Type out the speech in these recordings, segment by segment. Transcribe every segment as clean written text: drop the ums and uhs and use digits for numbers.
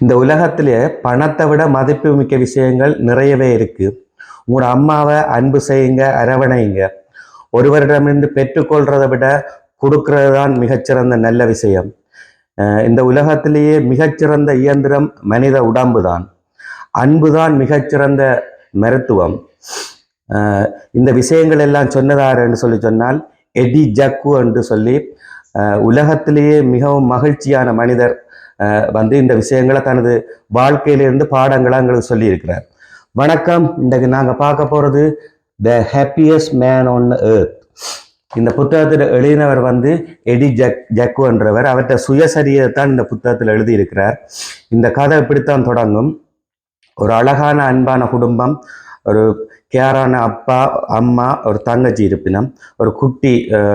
இந்த உலகத்திலே பணத்தை விட மதிப்புமிக்க விஷயங்கள் நிறையவே இருக்கு. உங்களோட அம்மாவை அன்பு செய்யுங்க, அரவணைங்க. ஒருவரிடமிருந்து பெற்றுக்கொள்றதை விட கொடுக்கறது தான் மிகச்சிறந்த நல்ல விஷயம். இந்த உலகத்திலேயே மிகச்சிறந்த இயந்திரம் மனித உடம்பு தான். அன்பு தான் மிகச்சிறந்த மருத்துவம். இந்த விஷயங்கள் எல்லாம் சொன்னதார் என்று சொன்னால் எடி ஜக்கு என்று சொல்லி உலகத்திலேயே மிகவும் மகிழ்ச்சியான மனிதர் இந்த விஷயங்களை தனது வாழ்க்கையிலிருந்து பாடங்களை எங்களுக்கு சொல்லியிருக்கிறார். வணக்கம். இன்றைக்கு நாங்கள் பார்க்க போகிறது the happiest man on earth. இந்த புத்தகத்தில் எழுதினவர் எடி ஜக்கு என்றவர். அவற்றை சுயசரியத்தான் இந்த புத்தகத்தில் எழுதியிருக்கிறார். இந்த கதை இப்படித்தான் தொடங்கும். ஒரு அழகான அன்பான குடும்பம், ஒரு கேரான அப்பா அம்மா, ஒரு தங்கச்சி இருப்பினம், ஒரு குட்டி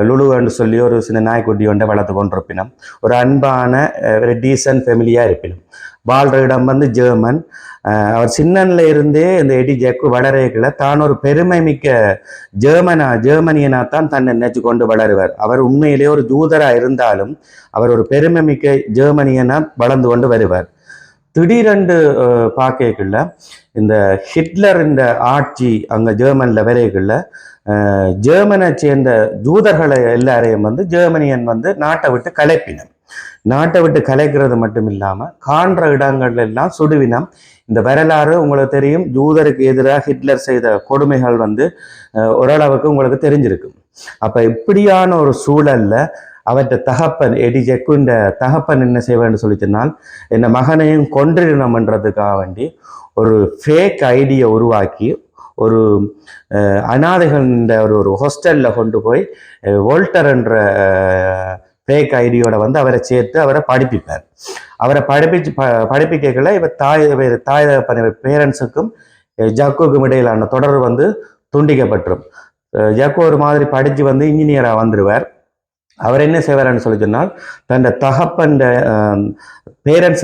லுலுன்னு சொல்லி ஒரு சின்ன நாய்க்குட்டி ஒன்றை வளர்த்து கொண்டிருப்பினம், ஒரு அன்பான ஒரு டீசன்ட் ஃபேமிலியாக இருப்பினம். வாழ்கிற இடம் ஜெர்மன். அவர் சின்னன்ல இருந்தே இந்த எடி ஜக்கு வளரேக்கில் தான் ஒரு பெருமை மிக்க ஜெர்மனியனாத்தான் தன்னை நினைச்சு கொண்டு வளருவார். அவர் உண்மையிலே ஒரு ஜூதராக இருந்தாலும் அவர் ஒரு பெருமை மிக்க ஜெர்மனியனா வளர்ந்து கொண்டு வருவார். திடீரென்று பார்க்கல இந்த ஹிட்லர் இந்த ஆட்சி அங்கே ஜெர்மனில் வரைகளில் ஜெர்மனை சேர்ந்த ஜூதர்களை எல்லாரையும் ஜெர்மனியன் நாட்டை விட்டு கலைப்பினம். நாட்டை விட்டு கலைக்கிறது மட்டும் இல்லாமல் காண்ற இடங்கள் எல்லாம் சுடுவினம். இந்த வரலாறு உங்களுக்கு தெரியும். ஜூதருக்கு எதிராக ஹிட்லர் செய்த கொடுமைகள் ஓரளவுக்கு உங்களுக்கு தெரிஞ்சிருக்கும். அப்போ இப்படியான ஒரு சூழல்ல அவற்றை தகப்பன் எடி ஜக்குண்ட தகப்பன் என்ன செய்வேன்னு சொல்லி சொன்னால், என்ன மகனையும் கொன்றிடணும்ன்றதுக்காக வேண்டி ஒரு ஃபேக் ஐடியை உருவாக்கி ஒரு அனாதைகள் ஒரு ஹாஸ்டலில் கொண்டு போய் வோல்டர் என்ற ஃபேக் ஐடியோட அவரை சேர்த்து அவரை படிப்பிப்பார். அவரை படிப்பிக்கல இவர் தாய் தகப்பன் பேரண்ட்ஸுக்கும் ஜக்குக்கும் இடையிலான தொடர்பு துண்டிக்கப்பட்டுரும். ஜக்கு ஒரு மாதிரி படித்து இன்ஜினியராக வந்துடுவார். அவர் என்ன செய்வார்னு சொல்லி சொன்னால், தன் தகப்பன் பேரண்ட்ஸ்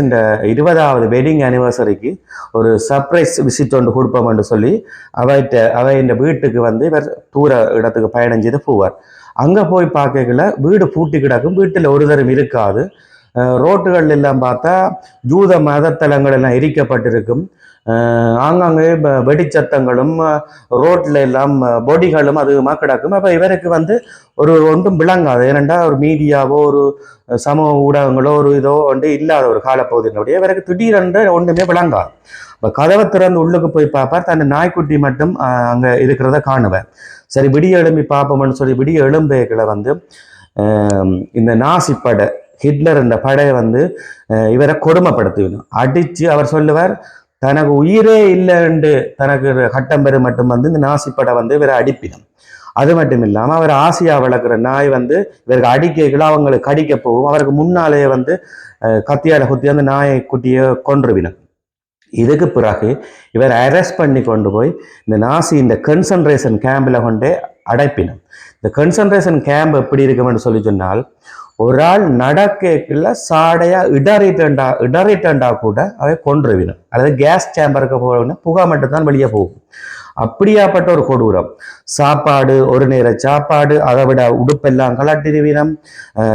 20வது வெட்டிங் ஆனிவர்சரிக்கு ஒரு சர்ப்ரைஸ் விசிட் ஒன்று கொடுப்போம் என்று சொல்லி அவை இந்த வீட்டுக்கு இவர் தூர இடத்துக்கு பயணம் செய்து போவார். அங்கே போய் பார்க்கல வீடு பூட்டி கிடக்கும். வீட்டில் ஒரு தரம் இருக்காது. ரோட்டுகள் எல்லாம் பார்த்தா ஜூத மதத்தலங்கள் எல்லாம் எரிக்கப்பட்டிருக்கும். ஆங்காங்கே வெடிச்சத்தங்களும் ரோட்ல எல்லாம் பொடிகளும் அதிகமாக கிடக்கும். அப்போ இவருக்கு ஒரு ஒன்றும் விளங்காது. ஏனென்றா ஒரு மீடியாவோ ஒரு சமூக ஊடகங்களோ ஒரு இதோ இல்லாத ஒரு காலப்பகுதியினுடைய இவருக்கு திடீரென்று ஒன்றுமே விளங்காது. இப்போ கதவை திறந்து உள்ளுக்கு போய் பார்ப்பார். தன் நாய்க்குட்டி மட்டும் அங்கே இருக்கிறத காணுவார். சரி, விடிய எழும்பி பார்ப்போம்னு சொல்லி விடிய எழும்பேக்களை இந்த நாசி படை ஹிட்லர் இந்த படையை இவரை கொடுமைப்படுத்திக்கணும். அடித்து அவர் சொல்லுவார், தனக்கு உயிரே இல்லைன்னு தனக்கு கட்டம் பெரு மட்டும் இந்த நாசிப்படை இவரை அடிப்பிடும். அது மட்டும் இல்லாமல் அவர் ஆசியா வளர்க்குற நாய் இவருக்கு அடிக்கைகளை அவங்களுக்கு கடிக்க போகும். அவருக்கு முன்னாலேயே கத்தியால குத்தி அந்த நாயை குட்டியை கொன்றுவிடும். இதுக்கு பிறகு இவர் அரெஸ்ட் பண்ணி கொண்டு போய் இந்த நாசி இந்த கன்சன்ட்ரேஷன் கேம்பில் கொண்டே அடைப்பினம். இந்த கன்சன்ட்ரேஷன் கேம்ப் எப்படி இருக்குமென்னு சொல்லி சொன்னால், ஒரு ஆள் நடக்கல சாடையா இடறிட்டா கூட அவை கொன்றுவிடும். அதாவது கேஸ் சேம்பருக்கு போகணும், புகை மட்டும்தான் வெளியே போகும். அப்படியாப்பட்ட ஒரு கொடூரம். சாப்பாடு, ஒரு நேர சாப்பாடு, அதை விட உடுப்பெல்லாம் கலட்டிடுவினம்.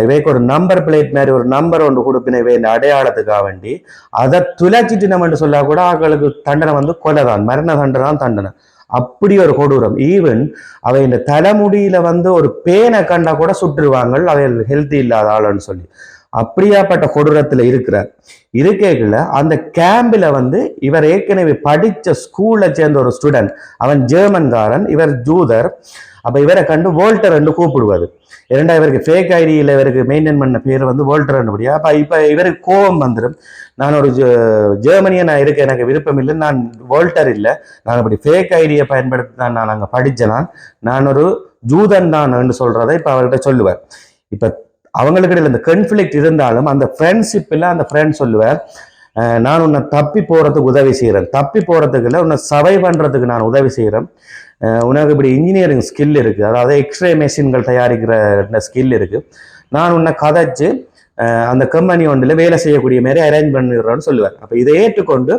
இவைக்கு ஒரு நம்பர் பிளேட் மாதிரி ஒரு நம்பர் ஒன்று கொடுப்பின இவை இந்த அடையாளத்துக்காக வேண்டி அதை துளைச்சிட்டு நம்ம சொல்ல கூட அவர்களுக்கு தண்டனை கொலைதான், மரண தண்டனை தான் தண்டனை. அப்படி ஒரு கொடூரம். ஈவன் அவை இந்த தலைமுடியில ஒரு பேனை கண்டா கூட சுட்டுருவாங்க, அவை ஹெல்த்தி இல்லாத ஆளுன்னு சொல்லி. அப்படியாப்பட்ட கொடூரத்துல இருக்கிறார். இருக்கைக்குள்ள அந்த கேம்பில் இவர் ஏற்கனவே படித்த ஸ்கூல்ல சேர்ந்த ஒரு ஸ்டூடெண்ட், அவன் ஜெர்மன்காரன், இவர் ஜூதர். அப்ப இவரை கண்டு வோல்டர் என்று கூப்பிடுவாரு. இரண்டா இவருக்கு ஃபேக் ஐடியில் இவருக்கு மெயின்டைன் பண்ண பேர் வோல்டர் முடியா. அப்ப இப்ப இவருக்கு கோபம் வந்துடும். நான் ஒரு ஜெர்மனியனா இருக்க எனக்கு விருப்பம் இல்லை, நான் வோல்டர் இல்லை, நான் அப்படி ஃபேக் ஐடியை பயன்படுத்தி தான் நான் அங்கே படித்தேன், நான் ஒரு ஜூதன் தான் என்று சொல்றதை இப்ப அவர்கிட்ட சொல்லுவார். இப்ப அவங்களுக்கு இடையில இந்த கன்ஃபிளிக்ட் இருந்தாலும் அந்த ஃப்ரெண்ட்ஷிப்பில் அந்த ஃப்ரெண்ட் சொல்லுவார், நான் உன்னை தப்பி போகிறதுக்கு உதவி செய்கிறேன், தப்பி போகிறதுக்கு இல்லை, உன்னை சர்வை பண்ணுறதுக்கு நான் உதவி செய்கிறேன், உனக்கு இப்படி இன்ஜினியரிங் ஸ்கில் இருக்குது, அதாவது எக்ஸ்ரே மெஷின்கள் தயாரிக்கிற ஸ்கில் இருக்குது, நான் உன்னை கதைச்சு அந்த கம்பெனி ஒன்றில் வேலை செய்யக்கூடிய மாதிரி அரேஞ்ச் பண்ணிடுறேன்னு சொல்லுவார். அப்போ இதை ஏற்றுக்கொண்டு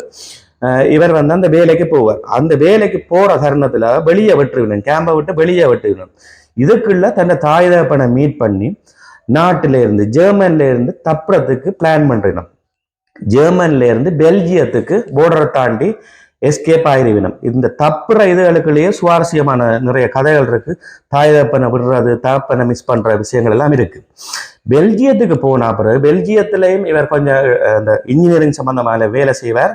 இவர் அந்த வேலைக்கு போவார். அந்த வேலைக்கு போகிற தருணத்தில் வெளியே விட்டுருவினேன், கேம்பை விட்டு வெளியே விட்டுவினேன். இதுக்குள்ள தன்னை தாய் தகப்பனை மீட் பண்ணி நாட்டில இருந்து ஜெர்மன்ல இருந்து தப்புறதுக்கு பிளான் பண்றோம். ஜெர்மன்ல இருந்து பெல்ஜியத்துக்கு போர்டரை தாண்டி எஸ்கேப் ஆயிருவினம். இந்த தப்புற இதுகளுக்குள்ளேயே சுவாரஸ்யமான நிறைய கதைகள் இருக்கு. தாய் தப்பனை விடுறது, தப்பனை மிஸ் பண்ற விஷயங்கள் எல்லாம் இருக்கு. பெல்ஜியத்துக்கு போன பிறகு பெல்ஜியத்திலையும் இவர் கொஞ்சம் அந்த இன்ஜினியரிங் சம்பந்தமான வேலை செய்வார்.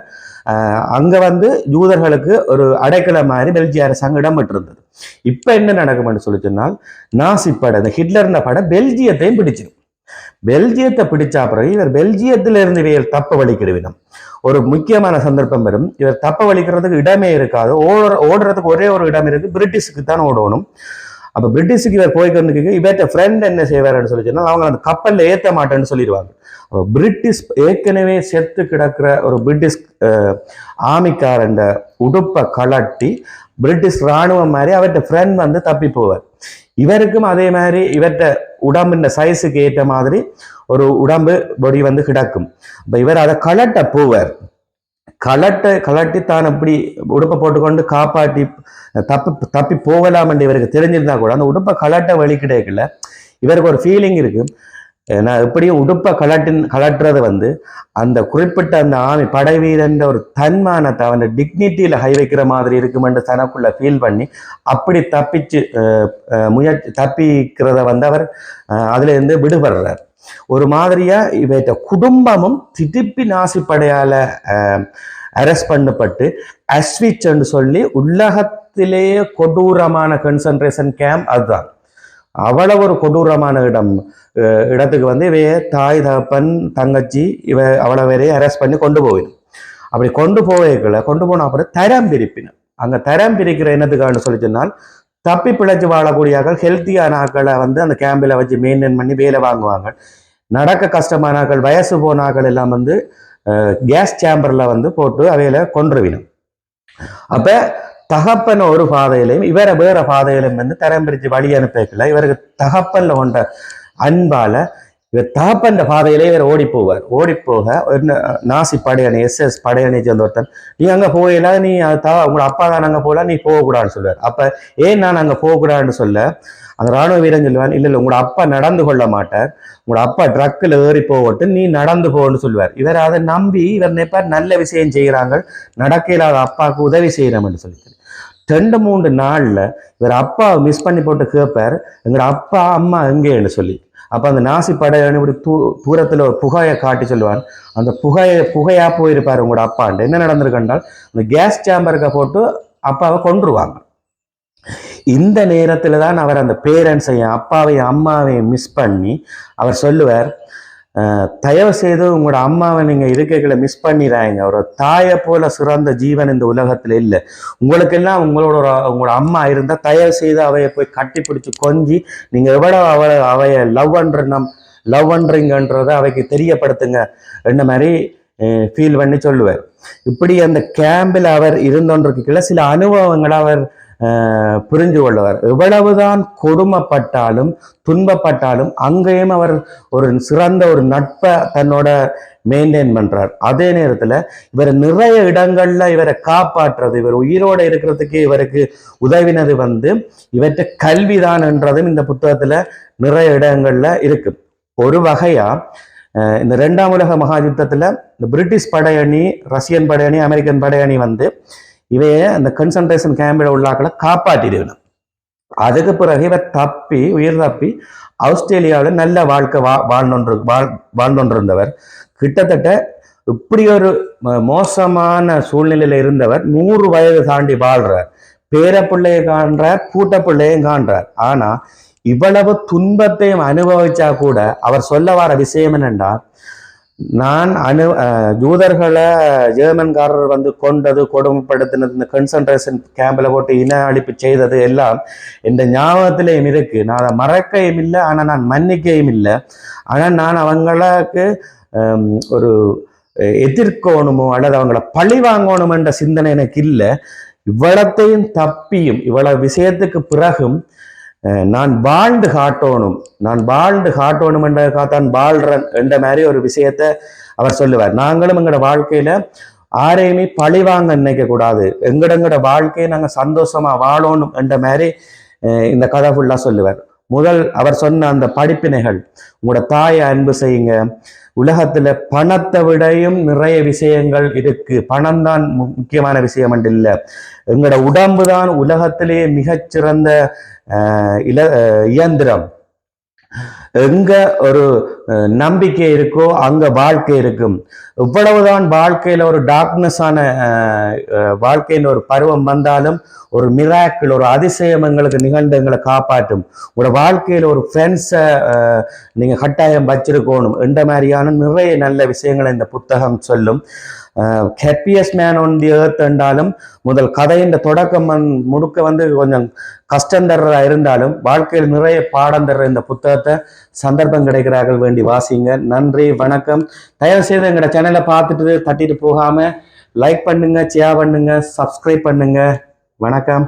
அங்க வந்து யூதர்களுக்கு ஒரு அடைக்கல மாதிரி பெல்ஜிய அரசாங்கம் இடம் விட்டிருந்தது. இப்ப என்ன நடக்கும்னு சொல்லி சொன்னால், நாசி படம், இந்த ஹிட்லர்ன படம் பெல்ஜியத்தையும் பிடிச்சிடும். பெல்ஜியத்தை பிடிச்சா பிறகு இவர் பெல்ஜியத்திலிருந்து இவர் தப்ப வலிக்கிடுவினம். ஒரு முக்கியமான சந்தர்ப்பம் வரும், இவர் தப்ப வலிக்கிறதுக்கு இடமே இருக்காது. ஓடுறதுக்கு ஒரே ஒரு இடம் இருக்கு, பிரிட்டிஷுக்கு தான் ஓடணும். அப்ப பிரிட்டிஷுக்கு இவர் போய்க்கொண்டு இவர்கிட்ட ஃப்ரெண்ட் என்ன செய்வார்னு சொல்லி சொன்னால், அவங்க அந்த கப்பல்ல ஏற்ற மாட்டேன்னு சொல்லிடுவாங்க. பிரிட்டிஷ் ஏற்கனவே செத்து கிடக்கிற ஒரு பிரிட்டிஷ் ஆமிக்காரன் உடுப்பை கலட்டி பிரிட்டிஷ் இராணுவம் மாதிரி அவர்கிட்ட ஃப்ரெண்ட் வந்து தப்பி போவார். இவருக்கும் அதே மாதிரி இவர்கிட்ட உடம்புன்ற சைஸுக்கு ஏற்ற மாதிரி ஒரு உடம்பு பொடி வந்து கிடக்கும். இப்போ இவர் அதை கலட்ட போவார். கலட்டி தான் அப்படி உடுப்பை போட்டுக்கொண்டு காப்பாற்றி தப்பி போகலாம் என்று இவருக்கு தெரிஞ்சிருந்தா கூட அந்த உடுப்பை கலட்ட வழி கிடைக்கல. இவருக்கு ஒரு ஃபீலிங் இருக்கு, நான் எப்படியும் உடுப்பை கலட்டுறது வந்து அந்த குறிப்பிட்ட அந்த ஆமி படை வீரன் ஒரு தன்மானத்தை அவன் டிக்னிட்டியில ஹை வைக்கிற மாதிரி இருக்குமென்று தனக்குள்ள ஃபீல் பண்ணி அப்படி தப்பிக்கிறத வந்து அவர் அதுல இருந்து விடுபடுறார். ஒரு மாதிரியா இவற்ற குடும்பமும் திருப்பி நாசி படையால அரெஸ்ட் பண்ணப்பட்டு அஸ்விச் என்று சொல்லி உலகத்திலேயே கொடூரமான கன்சன்ட்ரேஷன் கேம்ப் அதுதான். அவ்வளவு ஒரு கொடூரமான இடத்துக்கு வந்து இவைய தாய் தகப்பன் தங்கச்சி அவ்வளவு வரையும் அரெஸ்ட் பண்ணி கொண்டு போயிடும். அப்படி கொண்டு போன அப்புறம் தரம் பிரிப்பினர். அங்க தரம் பிரிக்கிற என்னத்துக்கான்னு சொல்லி சொன்னால், தப்பி பிழைச்சு வாழக்கூடிய ஹெல்த்தியான ஆக்களை வந்து அந்த கேம்பில் வச்சு மெயின்டைன் பண்ணி வேலை வாங்குவாங்க. நடக்க கஷ்டமான ஆக்கள், வயசு போன ஆக்கள் எல்லாம் வந்து கேஸ் சேம்பர்ல வந்து போட்டு அவையில கொன்றுவிடும். அப்ப தகப்பன் ஒரு பாதையிலையும் இவரை வேற பாதையிலையும் வந்து தரம் பிரிச்சு வழி அனுப்பிக்கல. இவருக்கு தகப்பன்ல கொண்ட அன்பால இவர் தகப்பன் பாதையிலே இவர் ஓடிப்போக நாசி படையணி SS படையணி சேர்ந்த ஒருத்தன், நீ அங்க போகல, நீ உங்களோட அப்பா தான் அங்க போகல, நீ போகக்கூடாதுன்னு சொல்லுவார். அப்ப ஏன் நான் அங்க போகக்கூடாதுன்னு சொல்ல அந்த ராணுவ வீரன் சொல்லுவான், இல்ல உங்களோட அப்பா நடந்து கொள்ள மாட்டார், உங்களோட அப்பா ட்ரக்கில் ஏறி போகட்டு நீ நடந்து போன்னு சொல்லுவார். இவர் அதை நம்பி இவர் நினைப்பார் நல்ல விஷயம் செய்கிறாங்க, நடக்க இல்லாத அப்பாவுக்கு உதவி செய்யறோம்னு சொல்லி 2-3 நாள்ல இவர் அப்பா மிஸ் பண்ணி போட்டு கேட்பார், எங்களோட அப்பா அம்மா எங்கேன்னு சொல்லி. அப்ப அந்த நாசி படையணி இப்படி தூரத்துல ஒரு புகையை காட்டி சொல்லுவான், அந்த புகையா போயிருப்பாரு உங்களோட அப்பான்ட்டு. என்ன நடந்திருக்கண்டால் அந்த கேஸ் சேம்பருக்கு போட்டு அப்பாவை கொன்றுவாங்க. இந்த நேரத்துல தான் அவர் அந்த பேரண்ட்ஸையும் அப்பாவையும் அம்மாவையும் மிஸ் பண்ணி அவர் சொல்லுவார், தயவு செய்து உங்களோட அம்மாவை நீங்க இருக்கைகளை மிஸ் பண்ணிடுறாங்க, ஒரு தாயை போல சிறந்த ஜீவன் இந்த உலகத்துல இல்லை, உங்களுக்கெல்லாம் உங்களோட அம்மா இருந்தா தயவு செய்து அவைய போய் கட்டி பிடிச்சு கொஞ்சி நீங்க எவ்வளவு அவைய லவ் பண்றீங்கன்றத அவைக்கு தெரியப்படுத்துங்க என்ன மாதிரி ஃபீல் பண்ணி சொல்லுவார். இப்படி அந்த கேம்பில் அவர் இருந்தோன்றிருக்கல சில அனுபவங்களை அவர் புரிஞ்சு கொள்ளுவார். எவ்வளவுதான் கொடுமைப்பட்டாலும் துன்பப்பட்டாலும் அங்கேயும் அவர் ஒரு சிறந்த ஒரு நட்பை தன்னோட மெயின்டைன் பண்றார். அதே நேரத்துல இவர் நிறைய இடங்கள்ல இவரை காப்பாற்றுறது, இவர் உயிரோட இருக்கிறதுக்கு இவருக்கு உதவினது வந்து இவற்றை கல்விதான் என்றதும் இந்த புத்தகத்துல நிறைய இடங்கள்ல இருக்கு. ஒரு வகையா இந்த 2ஆம் உலக மகாயுத்தத்துல இந்த பிரிட்டிஷ் படையணி, ரஷ்யன் படையணி, அமெரிக்கன் படையணி வந்து இவைய அந்த கன்சன்ட்ரேஷன் கேம்பில் உள்ளாக்களை காப்பாற்றிடுவேன். அதுக்கு பிறகு இவர் உயிர் தப்பி ஆஸ்திரேலியாவில் நல்ல வாழ்க்கை வாழ்ந்தொன்றிருந்தவர். கிட்டத்தட்ட இப்படி ஒரு மோசமான சூழ்நிலையில இருந்தவர் 100 வயது தாண்டி வாழ்றார். பேர பிள்ளையை காண்றார், பூட்ட பிள்ளையும் காண்றார். ஆனா இவ்வளவு துன்பத்தையும் அனுபவிச்சா கூட அவர் சொல்ல வர விஷயம் என்னென்றா, நான் யூதர்களை ஜெர்மன்காரர் வந்து கொண்டது, கொடுமைப்படுத்தினது, இந்த கன்சன்ட்ரேஷன் கேம்பில் போட்டு இன அழிப்பு செய்தது எல்லாம் என்ற ஞாபகத்திலையும் இருக்கு. நான் அதை மறக்கையும் இல்லை, ஆனால் நான் மன்னிக்கையும் இல்லை. ஆனால் நான் அவங்களுக்கு ஒரு எதிர்க்கணுமோ அல்லது அவங்கள பழி வாங்கணும் என்ற சிந்தனை எனக்கு இல்லை. இவ்வளத்தையும் தப்பியும் இவ்வளவு விஷயத்துக்கு பிறகும் நான் வாழ்ந்து காட்டணும் என்றதான் வாழ்றன் என்ற மாதிரி ஒரு விஷயத்த அவர் சொல்லுவார். நாங்களும் எங்களோட வாழ்க்கையில யாரையுமே பழிவாங்க நினைக்க கூடாது, எங்கட வாழ்க்கையை நாங்க சந்தோஷமா வாழணும் என்ற மாதிரி இந்த கதை ஃபுல்லா சொல்லுவார். முதல் அவர் சொன்ன அந்த படிப்பினைகள், உங்களோட தாயை அன்பு செய்யுங்க. உலகத்துல பணத்தை விடையும் நிறைய விஷயங்கள் இருக்கு. பணம் தான் முக்கியமான விஷயம் என்று இல்லை. எங்களோட உடம்பு தான் உலகத்திலேயே மிகச்சிறந்த இயந்திரம். எங்க ஒரு நம்பிக்கை இருக்கோ அங்க வாழ்க்கை இருக்கும். இவ்வளவுதான் வாழ்க்கையில ஒரு டார்க்னஸான வாழ்க்கையின் ஒரு பருவம் வந்தாலும் ஒரு மிராக்கிள், ஒரு அதிசயம் எங்களுக்கு நிகழ்ந்து எங்களை காப்பாற்றும். உங்களோட வாழ்க்கையில ஒரு ஃப்ரெண்ட்ஸை நீங்க கட்டாயம் வச்சிருக்கணும் என்ற மாதிரியான நிறைய நல்ல விஷயங்களை இந்த புத்தகம் சொல்லும். Happiest man on the earth என்றாலும் முதல் கதையின் தொடக்கம் முழுக்க கொஞ்சம் கஷ்டம் தர்றதா இருந்தாலும் வாழ்க்கையில் நிறைய பாடம் தர்ற இந்த புத்தகத்தை சந்தர்ப்பம் கிடைக்கிறார்கள் வேண்டி வாசிங்க. நன்றி, வணக்கம். தயவு செய்து எங்களோட சேனலை பார்த்துட்டு தட்டிட்டு போகாம லைக் பண்ணுங்க, ஷேர் பண்ணுங்க, சப்ஸ்கிரைப் பண்ணுங்க. வணக்கம்.